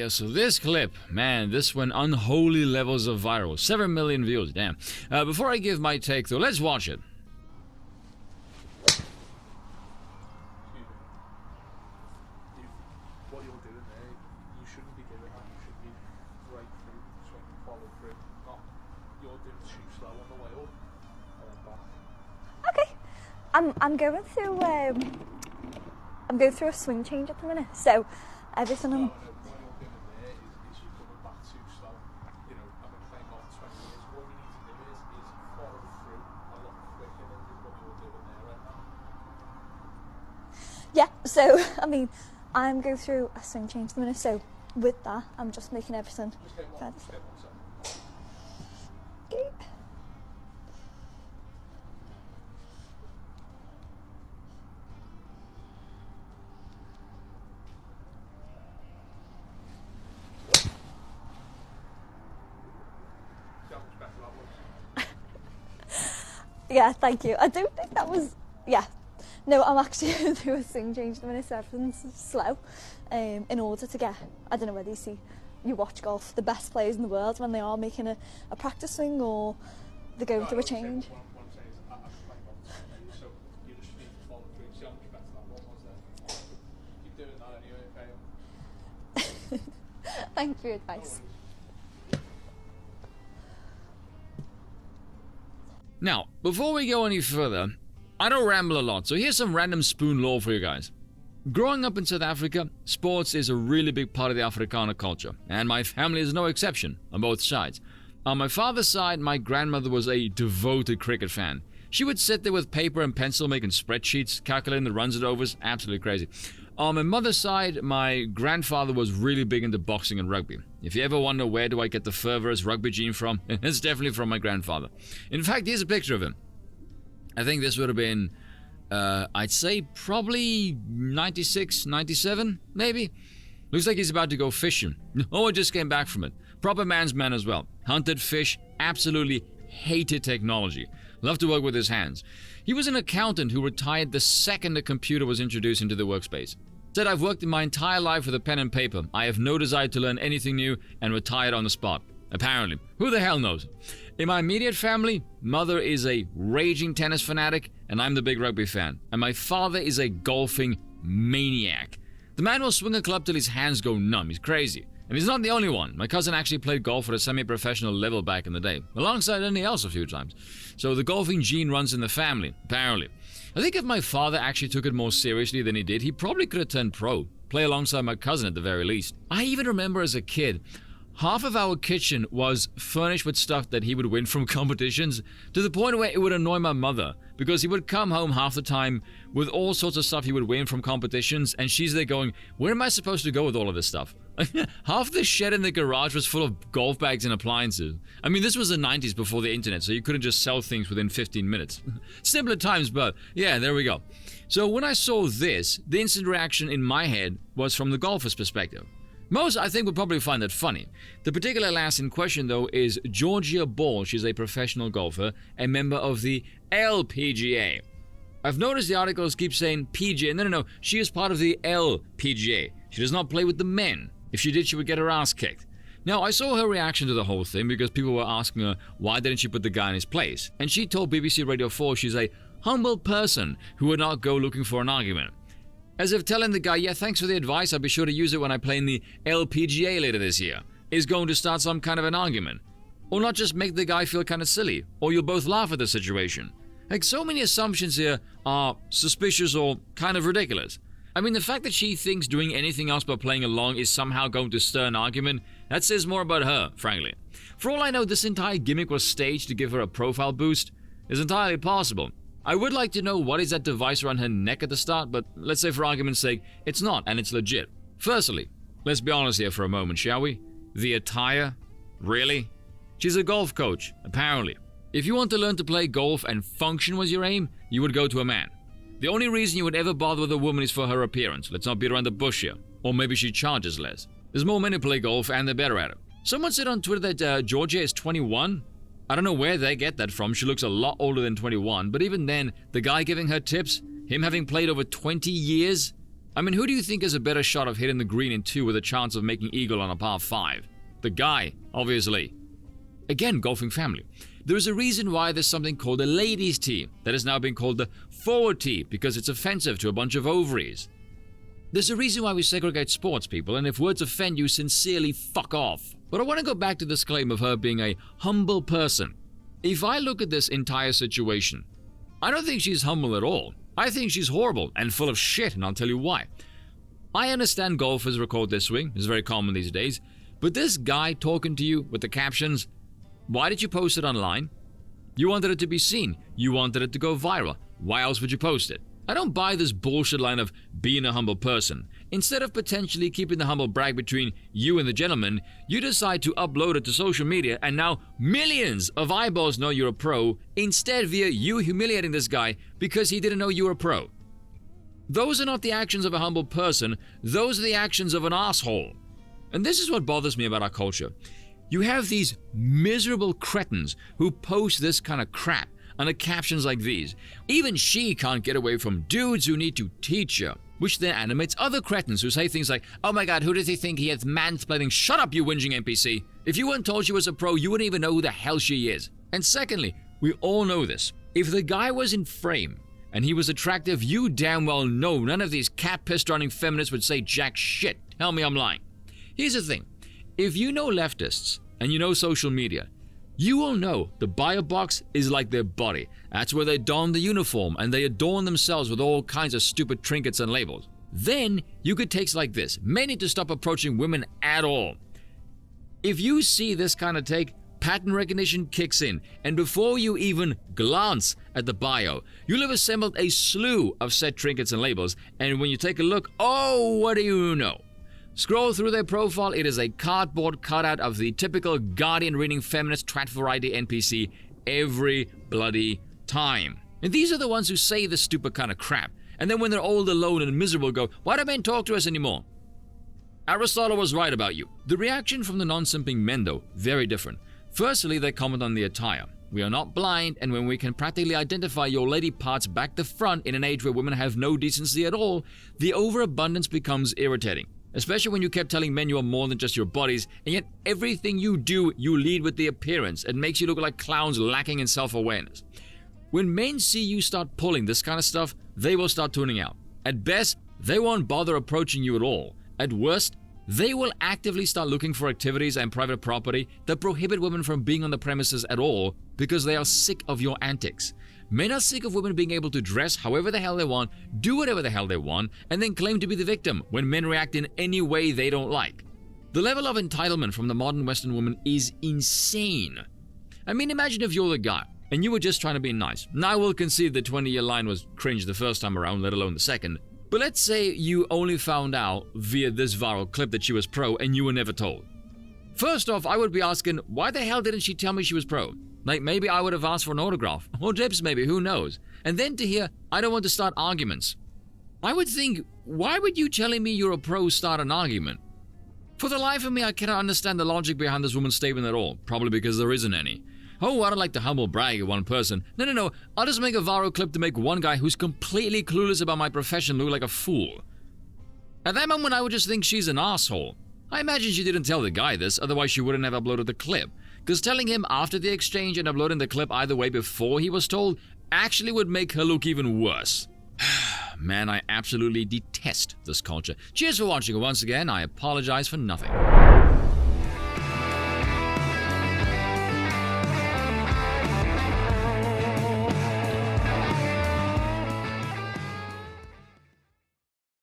yeah, so this clip, man, this went unholy levels of viral. 7 million views, damn. Before I give my take, though, let's watch it. What you're doing there, you shouldn't be doing that. You should be right through, swing, follow through. Not, you're doing too slow on the way up and then back. Okay, I'm going through a swing change at the minute, so everything I'm... What you're doing there is you're coming back too slow. You know, I've been playing golf 20 years. What you need to do is follow through a lot quicker than what you're doing there right now. Yeah, so, I mean, I'm going through a swing change at the minute, so with that, I'm just making everything fair. Okay. Yeah, thank you. I don't think that was... Yeah. No, I'm actually going through a swing change at the minute, so everything's slow. In order to get... I don't know whether you watch golf, the best players in the world when they are making a practice swing or they're going through a change. What I'm saying is, I've been playing golf 20 years, so you just need to follow through. See how much better that one was there. Keep doing that anyway, okay? Thanks for your advice. Now, before we go any further, I don't ramble a lot, so here's some random spoon lore for you guys. Growing up in South Africa, sports is a really big part of the Afrikaner culture, and my family is no exception on both sides. On my father's side, my grandmother was a devoted cricket fan. She would sit there with paper and pencil making spreadsheets, calculating the runs and overs, absolutely crazy. On my mother's side, my grandfather was really big into boxing and rugby. If you ever wonder where do I get the fervorous rugby gene from, it's definitely from my grandfather. In fact, here's a picture of him. I think this would have been, I'd say probably 96, 97, maybe. Looks like he's about to go fishing. Oh, I just came back from it. Proper man's man as well. Hunted fish, absolutely hated technology. Loved to work with his hands. He was an accountant who retired the second a computer was introduced into the workspace. Said, I've worked in my entire life with a pen and paper. I have no desire to learn anything new, and retired on the spot. Apparently. Who the hell knows? In my immediate family, mother is a raging tennis fanatic, and I'm the big rugby fan. And my father is a golfing maniac. The man will swing a club till his hands go numb. He's crazy. And he's not the only one. My cousin actually played golf at a semi-professional level back in the day, alongside anything else a few times. So the golfing gene runs in the family, apparently. I think if my father actually took it more seriously than he did, he probably could have turned pro. Play alongside my cousin at the very least. I even remember as a kid, half of our kitchen was furnished with stuff that he would win from competitions, to the point where it would annoy my mother, because he would come home half the time with all sorts of stuff he would win from competitions, and she's there going, where am I supposed to go with all of this stuff? Half the shed in the garage was full of golf bags and appliances. I mean, this was the 90s before the internet, so you couldn't just sell things within 15 minutes. Simpler times, but yeah, there we go. So when I saw this, the instant reaction in my head was from the golfer's perspective. Most, I think, would probably find it funny. The particular lass in question, though, is Georgia Ball. She's a professional golfer, a member of the LPGA. I've noticed the articles keep saying PGA. No, she is part of the LPGA. She does not play with the men. If she did, she would get her ass kicked. Now, I saw her reaction to the whole thing because people were asking her, why didn't she put the guy in his place? And she told BBC Radio 4 she's a humble person who would not go looking for an argument. As if telling the guy, yeah, thanks for the advice, I'll be sure to use it when I play in the LPGA later this year, is going to start some kind of an argument. Or not just make the guy feel kind of silly, or you'll both laugh at the situation. Like, so many assumptions here are suspicious or kind of ridiculous. I mean, the fact that she thinks doing anything else but playing along is somehow going to stir an argument, that says more about her, frankly. For all I know, this entire gimmick was staged to give her a profile boost. It's entirely possible. I would like to know what is that device around her neck at the start, but let's say for argument's sake, it's not, and it's legit. Firstly, let's be honest here for a moment, shall we? The attire? Really? She's a golf coach, apparently. If you want to learn to play golf and function was your aim, you would go to a man. The only reason you would ever bother with a woman is for her appearance. Let's not beat around the bush here. Or maybe she charges less. There's more men who play golf and they're better at it. Someone said on Twitter that Georgia is 21. I don't know where they get that from. She looks a lot older than 21. But even then, the guy giving her tips, him having played over 20 years, I mean, who do you think has a better shot of hitting the green in 2 with a chance of making eagle on a par 5? The guy, obviously. Again, golfing family. There is a reason why there's something called a ladies' tee that has now been called the forward tee because it's offensive to a bunch of ovaries. There's a reason why we segregate sports, people, and if words offend you, sincerely fuck off. But I want to go back to this claim of her being a humble person. If I look at this entire situation, I don't think she's humble at all. I think she's horrible and full of shit, and I'll tell you why. I understand golfers record their swing, it's very common these days, but this guy talking to you with the captions, why did you post it online? You wanted it to be seen. You wanted it to go viral. Why else would you post it? I don't buy this bullshit line of being a humble person. Instead of potentially keeping the humble brag between you and the gentleman, you decide to upload it to social media and now millions of eyeballs know you're a pro, instead via you humiliating this guy because he didn't know you were a pro. Those are not the actions of a humble person, those are the actions of an asshole. And this is what bothers me about our culture. You have these miserable cretins who post this kind of crap under captions like these. Even she can't get away from dudes who need to teach her, which then animates other cretins who say things like, oh my god, who does he think he is mansplaining? Shut up, you whinging NPC. If you weren't told she was a pro, you wouldn't even know who the hell she is. And secondly, we all know this. If the guy was in frame and he was attractive, you damn well know none of these cat-pissed-running feminists would say jack shit. Tell me I'm lying. Here's the thing. If you know leftists and you know social media, you will know the bio box is like their body. That's where they don the uniform and they adorn themselves with all kinds of stupid trinkets and labels. Then you get takes like this. Men need to stop approaching women at all. If you see this kind of take, pattern recognition kicks in, and before you even glance at the bio, you'll have assembled a slew of said trinkets and labels, and when you take a look, oh, what do you know? Scroll through their profile, it is a cardboard cutout of the typical Guardian-reading feminist twat variety NPC every bloody time. And these are the ones who say this stupid kind of crap, and then when they're all alone and miserable go, why do men talk to us anymore? Aristotle was right about you. The reaction from the non-simping men though, very different. Firstly, they comment on the attire. We are not blind, and when we can practically identify your lady parts back to front in an age where women have no decency at all, the overabundance becomes irritating. Especially when you kept telling men you are more than just your bodies, and yet everything you do, you lead with the appearance. It makes you look like clowns lacking in self-awareness. When men see you start pulling this kind of stuff, they will start tuning out. At best, they won't bother approaching you at all. At worst, they will actively start looking for activities and private property that prohibit women from being on the premises at all because they are sick of your antics. Men are sick of women being able to dress however the hell they want, do whatever the hell they want, and then claim to be the victim when men react in any way they don't like. The level of entitlement from the modern Western woman is insane. I mean, imagine if you're the guy and you were just trying to be nice. Now I will concede the 20-year line was cringe the first time around, let alone the second. But let's say you only found out via this viral clip that she was pro and you were never told. First off, I would be asking, why the hell didn't she tell me she was pro? Like, maybe I would have asked for an autograph. Or dips maybe, who knows? And then to hear, I don't want to start arguments. I would think, why would you telling me you're a pro start an argument? For the life of me, I cannot understand the logic behind this woman's statement at all. Probably because there isn't any. Oh, I don't like to humble brag at one person. No. I'll just make a viral clip to make one guy who's completely clueless about my profession look like a fool. At that moment, I would just think she's an asshole. I imagine she didn't tell the guy this, otherwise she wouldn't have uploaded the clip. Because telling him after the exchange and uploading the clip either way before he was told actually would make her look even worse. Man, I absolutely detest this culture. Cheers for watching, and once again, I apologize for nothing.